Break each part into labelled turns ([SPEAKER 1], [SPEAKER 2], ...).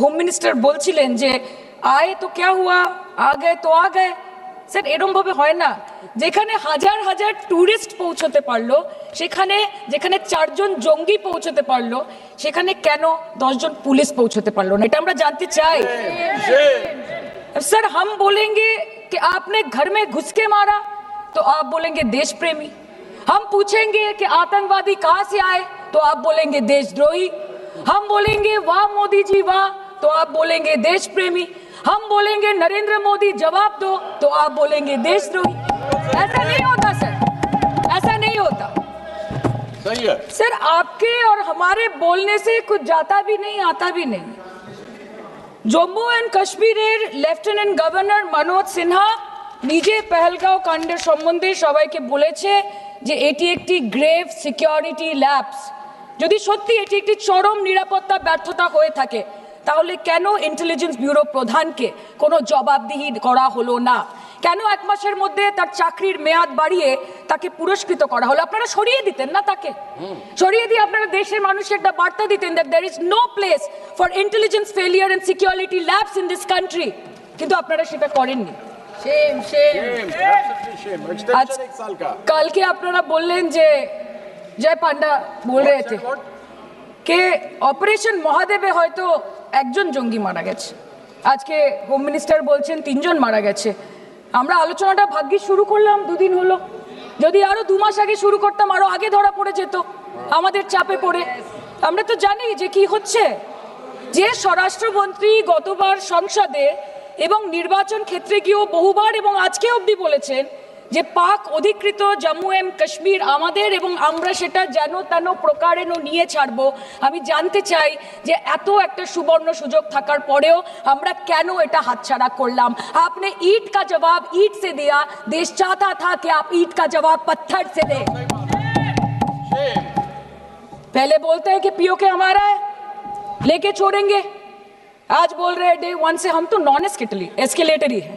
[SPEAKER 1] Home minister বলছিলেন যে আয়ে তো क्या हुआ आ गए तो आ गए। স্যার এরকম ভাবে হয় না। যেখানে হাজার হাজার টুরিস্ট পৌঁছতে পারলো, সেখানে যেখানে 4 জন জঙ্গি পৌঁছতে পারলো, সেখানে কেন 10 জন পুলিশ পৌঁছতে পারলো না? এটা আমরা জানতে চাই। सर हम बोलेंगे कि आपने घर में घुस के मारा तो आप बोलेंगे देश प्रेमी। हम पूछेंगे कि आतंकवादी कहां से आए तो आप बोलेंगे देशद्रोही। हम बोलेंगे वाह मोदी जी वाह तो आप बोलेंगे देश प्रेमी। हम बोलेंगे नरेंद्र मोदी जवाब दो तो आप बोलेंगे देशद्रोही। ऐसा नहीं होता सर, ऐसा नहीं होता।
[SPEAKER 2] सही है
[SPEAKER 1] सर, आपके और हमारे बोलने से कुछ जाता भी नहीं आता भी नहीं। জম্মু অ্যান্ড কাশ্মীরের লেফটেন্যান্ট গভর্নর মনোজ সিনহা নিজে পেহেলগাঁও কাণ্ডের সম্বন্ধে সবাইকে বলেছে যে এটি একটি গ্রেভ সিকিউরিটি ল্যাপস। যদি সত্যি এটি একটি চরম নিরাপত্তা ব্যর্থতা হয়ে থাকে, তাহলে কেন ইন্টেলিজেন্স ব্যুরো প্রধানকে কোনো জবাবদিহি করা হলো না? কেন 1 মাসের মধ্যে তার চাকরির মেয়াদ বাড়িয়ে তাকে পুরস্কৃত করা হলো? আপনারা সরিয়ে দিতেন না তাকে? সরিয়ে দিয়ে আপনারা দেশের মানুষকে একটা বার্তা দিতেন that there is no place for intelligence failure and security lapse in this country, কিন্তু আপনারা সেটা করেননি।
[SPEAKER 2] shame extension 1 साल का।
[SPEAKER 1] কালকে আপনারা বললেন যে জয় পান্ডা বল रहे थे कि অপারেশন মহাদেবে হয়তো 1 জন জঙ্গি মারা গেছে, আজকে হোম মিনিস্টার বলছেন 3 জন মারা গেছে। আমরা আলোচনাটা ভাগ্যে শুরু করলাম 2 দিন হলো, যদি আরো 2 মাস আগে শুরু করতাম আরো আগে ধরা পড়ে যেত আমাদের চাপে পড়ে। আমরা তো জানি যে কি হচ্ছে, যে স্বরাষ্ট্রমন্ত্রী গতবার সংসদে এবং নির্বাচন ক্ষেত্রে গিয়েও বহুবার এবং আজকে অবধি বলেছেন যে পাক অধিকৃত জম্মু এন্ড কাশ্মীর আমাদের এবং আমরা সেটা যেন তেন প্রকারেণ নিয়ে ছাড়বো। আমি জানতে চাই যে এত একটা সুবর্ণ সুযোগ থাকার পরেও আমরা কেন এটা হাতছাড়া করলাম? आपने ईंट का जवाब ईंट से दिया, देश चाहता था कि आप ईंट का जवाब पत्थर से दें। पहले बोलते हैं कि पीओके हमारा है, लेके छोड़ेंगे। आज बोल रहे हैं डे 1 से हम तो नॉन एस्केलेटरी है,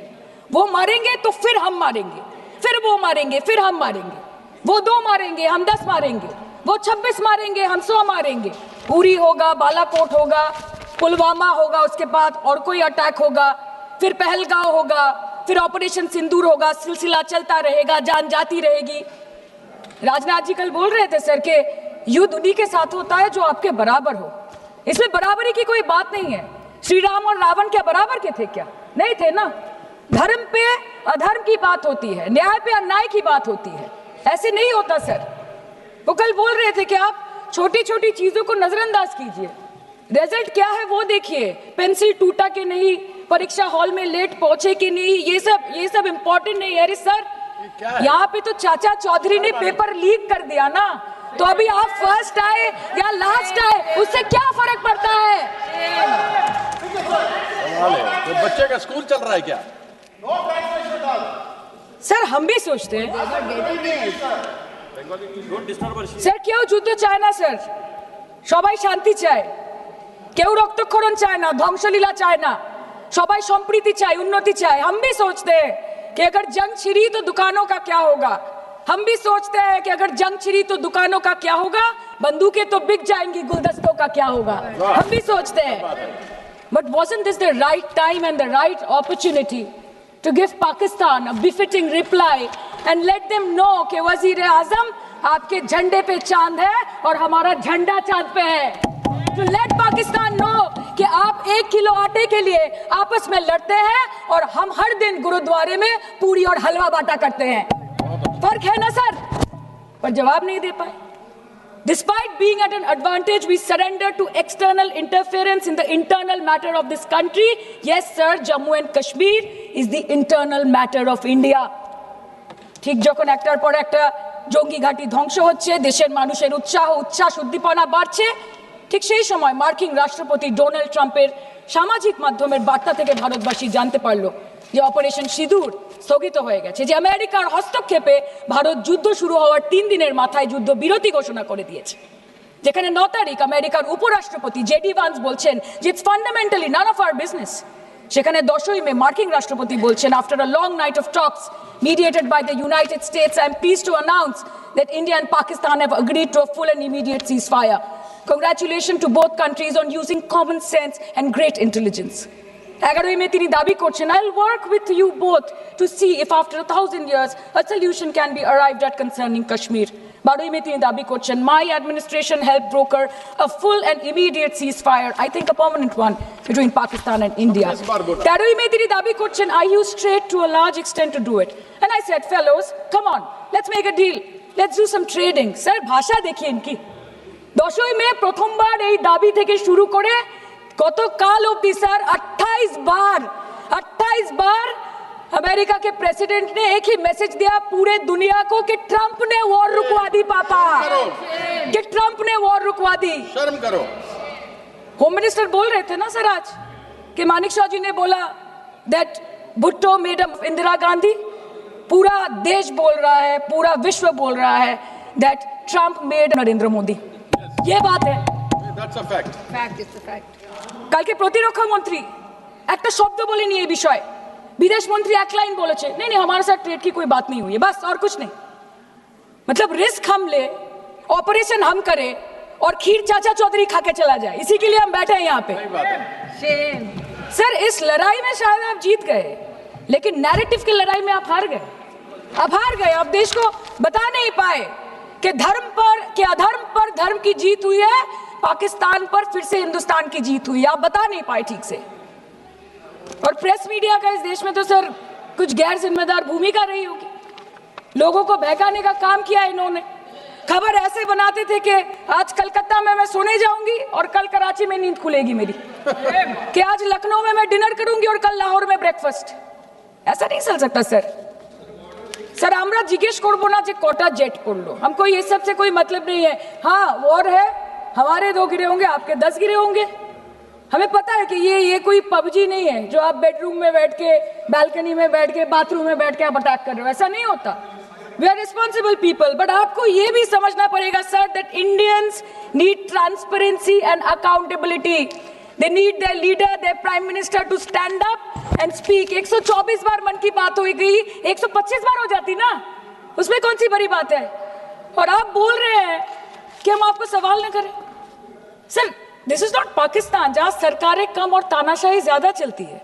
[SPEAKER 1] वो मारेंगे तो फिर हम मारेंगे, फिर वो मारेंगे, फिर हम मारेंगे, वो 2 मारेंगे हम 10 मारेंगे, वो 26 मारेंगे हम 100 मारेंगे। उरी होगा, बालाकोट होगा, पुलवामा होगा, उसके बाद और कोई अटैक होगा, फिर पहलगांव होगा, फिर ऑपरेशन सिंदूर होगा, सिलसिला चलता रहेगा, जान जाती रहेगी। राजनाथ जी कल बोल रहे थे सर के युद्ध उन्हीं के साथ होता है जो आपके बराबर हो। इसमें बराबरी की कोई बात नहीं है। श्री राम और रावण क्या बराबर के थे? क्या नहीं थे ना। धर्म पे अधर्म की बात होती है, न्याय पे अन्याय की बात होती है, ऐसे नहीं होता सर। वो कल बोल रहे थे कि आप छोटी छोटी चीजों को नजरअंदाज कीजिए, रिजल्ट क्या है वो देखिए। पेंसिल टूटा कि नहीं, परीक्षा हॉल में लेट पहुंचे कि नहीं, ये सब इम्पोर्टेंट नहीं है। अरे सर, यहाँ पे तो चाचा चौधरी ने पेपर लीक कर दिया ना, तो अभी आप फर्स्ट आए या लास्ट आए उससे क्या फर्क पड़ता है?
[SPEAKER 2] तो बच्चे का स्कूल चल रहा है क्या?
[SPEAKER 1] सर हम भी सोचते हैं স্যার কেউ যুদ্ধ চায় না স্যার, সবাই শান্তি চায়, কেউ রক্তক্ষরণ চায় না, ধ্বংসলীলা চায় না, সবাই সম্প্রীতি চায়, উন্নতি চায়। हम भी सोचते हैं कि अगर जंग छिड़ी तो दुकानों का क्या होगा। हम भी सोचते हैं कि अगर जंग छिड़ी तो दुकानों का क्या होगा, बंदूकें तो बिक जाएंगी, गुलदस्तों का क्या होगा। हम भी सोचते हैं, but wasn't this the right time and the right opportunity to give Pakistan a befitting reply and let them know कि वज़ीर-ए-आज़म आपके झंडे पे चांद है और हमारा झंडा चांद पे है। To let Pakistan know कि आप 1 किलो आटे के लिए आपस में लड़ते हैं और हम हर दिन गुरुद्वारे में पूरी और हलवा बांटा करते हैं। फर्क है ना सर? पर जवाब नहीं दे पाए। Despite being at an advantage, we surrender to external interference in the internal matter of this country. Yes, sir, Jammu and Kashmir is the internal matter of India. ঠিক যখন একটার পর একটা জঙ্গি ঘাঁটি ধ্বংস হচ্ছে, দেশের মানুষের উচ্ছ্বাস উদ্দীপনা বাড়ছে, ঠিক সেই সময় মার্কিন রাষ্ট্রপতি ডোনাল্ড ট্রাম্পের সামাজিক মাধ্যমের বার্তা থেকে ভারতবাসী জানতে পারলো যে অপারেশন সিঁদুর স্থগিত হয়ে গেছে, যে আমেরিকার হস্তক্ষেপে ভারত যুদ্ধ শুরু হওয়ার 3 দিনের মাথায় যুদ্ধ বিরতি ঘোষণা করে দিয়েছে। যেখানে 9 তারিখ আমেরিকার উপরাষ্ট্রপতি জেডি ভান্স বলছেন যে it's fundamentally none of our business. সেখানে 10ই মে মার্কিন রাষ্ট্রপতি বলছেন, after a long night of talks mediated by the United States, I am pleased to announce that India and Pakistan have agreed to a full and immediate ceasefire. Congratulations to both countries on using common sense and great intelligence. 11 মে তিনি দাবি করছেন, I'll work with you both to see if after 1,000 years a solution can be arrived at concerning Kashmir. 12 মে তিনি দাবি করছেন, my administration helped broker a full and immediate ceasefire, I think a permanent one, between Pakistan and India. 13 মে তিনি দাবি করছেন, I used trade to a large extent to do it. And I said, fellows, come on, let's make a deal. Let's do some trading. Sir, ভাষা দেখি ইনকি। 10 মে প্রথমবার এই দাবি থেকে শুরু করে গতকাল অবধি স্যার 28 बार अमेरिका के प्रेसिडेंट ने एक ही मैसेज दिया पूरे दुनिया को कि ट्रंप ने वॉर रुकवा दी पापा, कि ट्रंप ने वॉर रुकवा दी।
[SPEAKER 2] शर्म करो।
[SPEAKER 1] होम मिनिस्टर बोल रहे थे ना सर आज कि मानिक शाह जी ने बोला दैट भुट्टो मेड इंदिरा गांधी। पूरा देश बोल रहा है, पूरा विश्व बोल रहा है that Trump made Narendra Modi. ये बात है,
[SPEAKER 2] That's a fact.
[SPEAKER 3] Fact is the fact.
[SPEAKER 1] কালকে প্রতিরক্ষা মন্ত্রী একটা শব্দ বলেনি এই বিষয়ে, विदेश मंत्री एक लाइन बोले नहीं नहीं हमारे साथ ट्रेड की कोई बात नहीं हुई है, बस और कुछ नहीं। मतलब रिस्क हम ले, ऑपरेशन हम करें और खीर चाचा चौधरी खा के चला जाए, इसी के लिए हम बैठे हैं यहाँ पे।
[SPEAKER 2] सही बात है।
[SPEAKER 3] Shame.
[SPEAKER 1] सर इस लड़ाई में शायद आप जीत गए, लेकिन नैरेटिव की लड़ाई में आप हार गए। आप देश को बता नहीं पाए कि धर्म पर, कि अधर्म पर धर्म की जीत हुई है, पाकिस्तान पर फिर से हिंदुस्तान की जीत हुई है, आप बता नहीं पाए ठीक से। और प्रेस मीडिया का इस देश में तो सर कुछ गैर जिम्मेदार भूमिका रही होगी, लोगों को बहकाने का काम किया इन्होंने। खबर ऐसे बनाते थे कि आज कलकत्ता में मैं सोने जाऊंगी और कल कराची में नींद खुलेगी मेरी, कि आज लखनऊ में मैं डिनर करूंगी और कल लाहौर में ब्रेकफास्ट। ऐसा नहीं चल सकता सर। सर আমরা জিজ্ঞেস করব না যে কটা জেট পড়লো, हमको ये सब से कोई मतलब नहीं है। हाँ वॉर है, हमारे 2 गिरे होंगे, आपके 10 गिरे होंगे। हमें पता है कि ये कोई पबजी नहीं है जो आप बेडरूम में बैठ के, बालकनी में बैठ के, बाथरूम में बैठ के आप अटैक कर रहे हो, ऐसा नहीं होता। We are responsible people, but आपको ये भी समझना पड़ेगा sir that Indians need transparency and accountability. They need their leader, their prime minister to stand up and speak. 124 बार मन की बात हो गई, 125 बार हो जाती ना, उसमें कौन सी बड़ी बात है। और आप बोल रहे हैं कि हम आपको सवाल न करें। Sir this is not Pakistan जहां सरकारें कम और तानाशाही ज्यादा चलती है,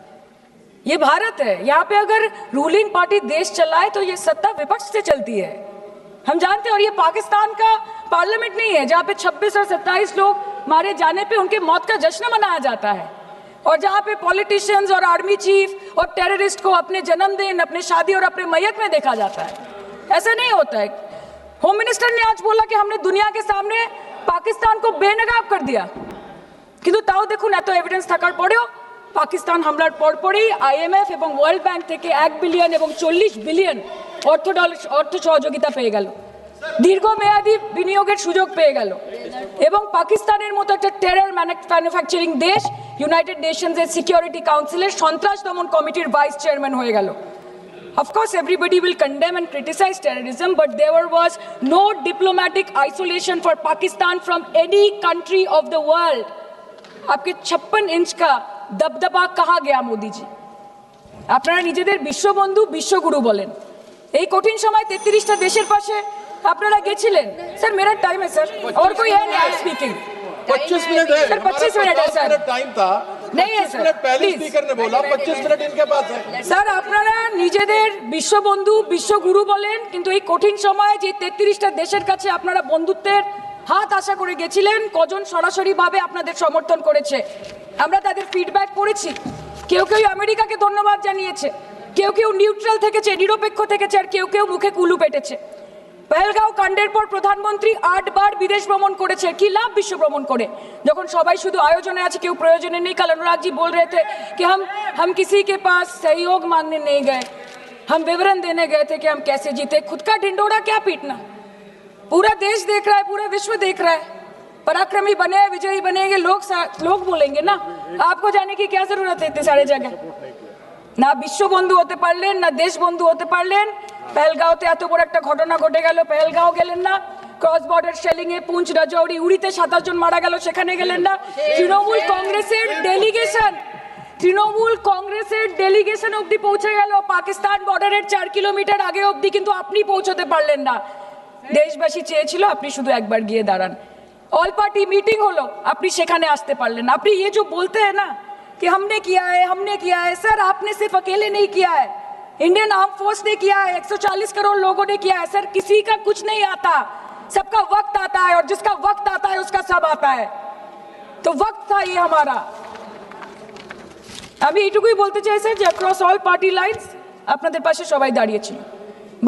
[SPEAKER 1] ये भारत है। यहाँ पे अगर रूलिंग पार्टी देश चलाए तो ये सत्ता विपक्ष से चलती है, हम जानते हैं। और ये पाकिस्तान का पार्लियामेंट नहीं है जहाँ पे 26 और 27 लोग मारे जाने पे उनके मौत का जश्न मनाया जाता है, और जहाँ पे पॉलिटिशियंस और आर्मी चीफ और टेररिस्ट को अपने जन्मदिन, अपने शादी और अपने मैयत में देखा जाता है। ऐसा नहीं होता है। होम मिनिस्टर ने आज बोला कि हमने दुनिया के सामने पाकिस्तान को बेनकाब कर दिया, কিন্তু তাও দেখুন এত এভিডেন্স থাকার পরেও পাকিস্তান হামলার পরপরই আইএমএফ এবং ওয়ার্ল্ড ব্যাংক থেকে 1 বিলিয়ন এবং 40 বিলিয়ন অর্থ সহযোগিতা পেয়ে গেল, দীর্ঘমেয়াদী বিনিয়োগের সুযোগ পেয়ে গেল, এবং পাকিস্তানের মতো একটা টেরর ম্যানুফ্যাকচারিং দেশ ইউনাইটেড নেশনসের সিকিউরিটি কাউন্সিলের সন্ত্রাস দমন কমিটির ভাইস চেয়ারম্যান হয়ে গেল। Of course, everybody will condemn and criticize terrorism, but there was no diplomatic isolation for Pakistan from any country of the world. आपके 56 इंच का दबदबा कहाँ गया मोदी जी? আপনারা নিজেদের বিশ্ববন্ধু বিশ্বগুরু বলেন, এই কঠিন সময় 33টা দেশের পাশে আপনারা গেছিলেন। স্যার मेरा टाइम है सर, और कोई है नहीं स्पीकिंग।
[SPEAKER 2] 25 मिनट है
[SPEAKER 1] सर 25 मिनट है सर,
[SPEAKER 2] टाइम था,
[SPEAKER 1] नहीं है
[SPEAKER 2] 25
[SPEAKER 1] सर,
[SPEAKER 2] मिनट पहले
[SPEAKER 1] प्लीज।
[SPEAKER 2] स्पीकर ने बोला 25 मिनट इनके पास है।
[SPEAKER 1] স্যার আপনারা নিজেদের বিশ্ববন্ধু বিশ্বগুরু বলেন, কিন্তু এই কঠিন সময়ে যে 33টা দেশের কাছে আপনারা বন্ধুত্বের হাত আশা করে গেছিলেন, কজন সরাসরি ভাবে আপনাদের সমর্থন করেছে আমরা তাদের ফিডব্যাক পড়েছি। কেউ কেউ আমেরিকাকে ধন্যবাদ জানিয়েছে, কেউ কেউ নিউট্রাল থেকেছে, নিরপেক্ষ থেকেছে, আর কেউ কেউ মুখে কুলু পেটেছে। পহেলগাঁও কাণ্ডের পর প্রধানমন্ত্রী 8 বার বিদেশ ভ্রমণ করেছে, কি লাভ বিশ্ব ভ্রমণ করে যখন সবাই শুধু আয়োজনে আছে, কেউ প্রয়োজনে নেই। কাল अनुराग जी बोल रहे थे कि हम किसी के पास सहयोग मांगने नहीं गए, हम विवरण देने गए थे कि हम कैसे जीते। खुद का ढिंडोरा क्या पीटना, पूरा देश देख रहा है, पूरा विश्व देख रहा है। पराक्रमी बने, विजयी बनेंगे लोग बोलेंगे ना, आपको जाने की क्या जरूरत है इतने सारे जगह। না বিশ্ববন্ধু হতে পারলেন, না দেশ বন্ধু হতে পারলেন। পেহেলগাঁওতে এত বড় একটা ঘটনা ঘটে গেল, পেহেলগাঁও গেলেন না। ক্রস বর্ডার শেলিং এ পুঞ্চ, রাজৌরি, উড়িতে 27 জন মারা গেল, সেখানে গেলেন না। তৃণমূল কংগ্রেসের ডেলিগেশন অবধি পৌঁছে গেল পাকিস্তান বর্ডারের 4 কিলোমিটার আগে অবধি, কিন্তু আপনি পৌঁছতে পারলেন না। দেশবাসী চেয়েছিল আপনি শুধু একবার গিয়ে দাঁড়ান। ऑल पार्टी मीटिंग হলো আপনি সেখানে আসতে পারলেন না। আপনি ये जो बोलते हैं ना कि हमने किया है सर, आपने सिर्फ अकेले नहीं किया है, इंडियन आर्म फोर्स ने किया है, 140 करोड़ लोगों ने किया है सर। किसी का कुछ नहीं आता, सबका वक्त आता है, और जिसका वक्त आता है उसका सब आता है। तो वक्त था ये हमारा। আমি এইটুকুই বলতে চাই স্যার যে অ্যাক্রস অল পার্টি লাইনস আপনাদের পাশে সবাই দাঁড়িয়েছিল।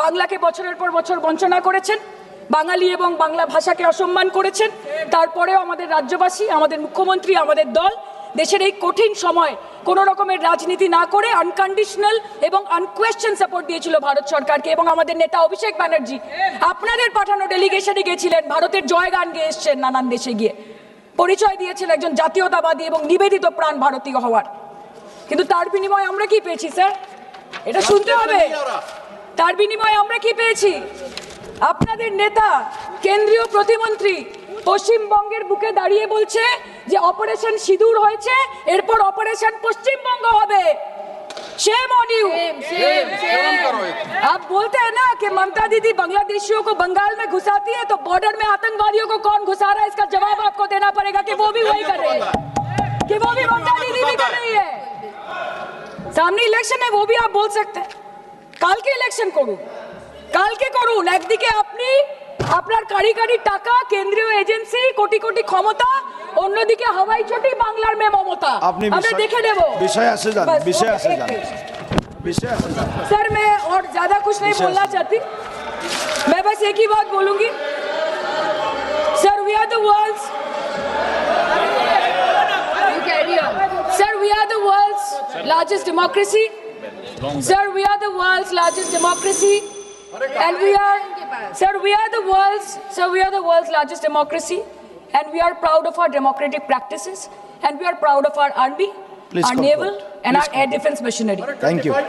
[SPEAKER 1] বাংলাকে বছরের পর বছর বঞ্চনা করেছেন, বাঙালি এবং বাংলা ভাষাকে অসম্মান করেছেন, তারপরেও আমাদের রাজ্যবাসী, আমাদের মুখ্যমন্ত্রী, আমাদের দল দেশের এই কঠিন সময় কোনো রকমের রাজনীতি না করে আনকন্ডিশনাল এবং আনকোয়েশ্চেন সাপোর্ট দিয়েছিল ভারত সরকারকে। এবং আমাদের নেতা অভিষেক ব্যানার্জি আপনাদের পাঠানো ডেলিগেশনে গিয়েছিলেন, ভারতের জয়গান গেয়ে এসছেন, নানান দেশে গিয়ে পরিচয় দিয়েছেন একজন জাতীয়তাবাদী এবং নিবেদিত প্রাণ ভারতীয় হওয়ার। কিন্তু তার বিনিময়ে আমরা কি পেয়েছি স্যার? এটা শুনতে হবে। তার বিনিময়ে আমরা কি পেয়েছি? আপনাদের নেতা কেন্দ্রীয় প্রতিমন্ত্রী পশ্চিমবঙ্গের বুকে দাঁড়িয়ে বলছে যে অপারেশন সিঁদুর হয়েছে, এরপর অপারেশন পশ্চিমবঙ্গ হবে। Shame on you. आप बोलते हैं ना कि ममता दीदी बांग्लादेशियों को बंगाल में घुसाती है, तो बॉर्डर में आतंकवादियों को कौन घुसा रहा है, इसका जवाब आपको देना पड़ेगा कि वो भी वही कर रहे हैं, कि वो भी ममता दीदी भी कर रही है। सामने इलेक्शन है, वो भी आप बोल सकते हैं। কালকে ইলেকশন করুন, কালকে করুন। একদিকে আপনি আপনার কারিগরি টাকা, কেন্দ্রীয় এজেন্সি, কোটি কোটি ক্ষমতা, অন্যদিকে হাওয়াই চটি বাংলার মে মমতা। আমরা দেখে নেব।
[SPEAKER 3] विषय से जान, विषय से जान, विषय से जान।
[SPEAKER 1] सर मैं और ज्यादा कुछ नहीं बोलना चाहती, मैं बस एक ही बात बोलूंगी। Sir we are the world's, sir we are the world's largest democracy, sir we are the world's largest democracy, and we are the world's largest democracy, and we are proud of our democratic practices, and we are proud of our army,
[SPEAKER 3] Please
[SPEAKER 1] our
[SPEAKER 3] conclude.
[SPEAKER 1] naval, and our air defense machinery.
[SPEAKER 3] Thank you.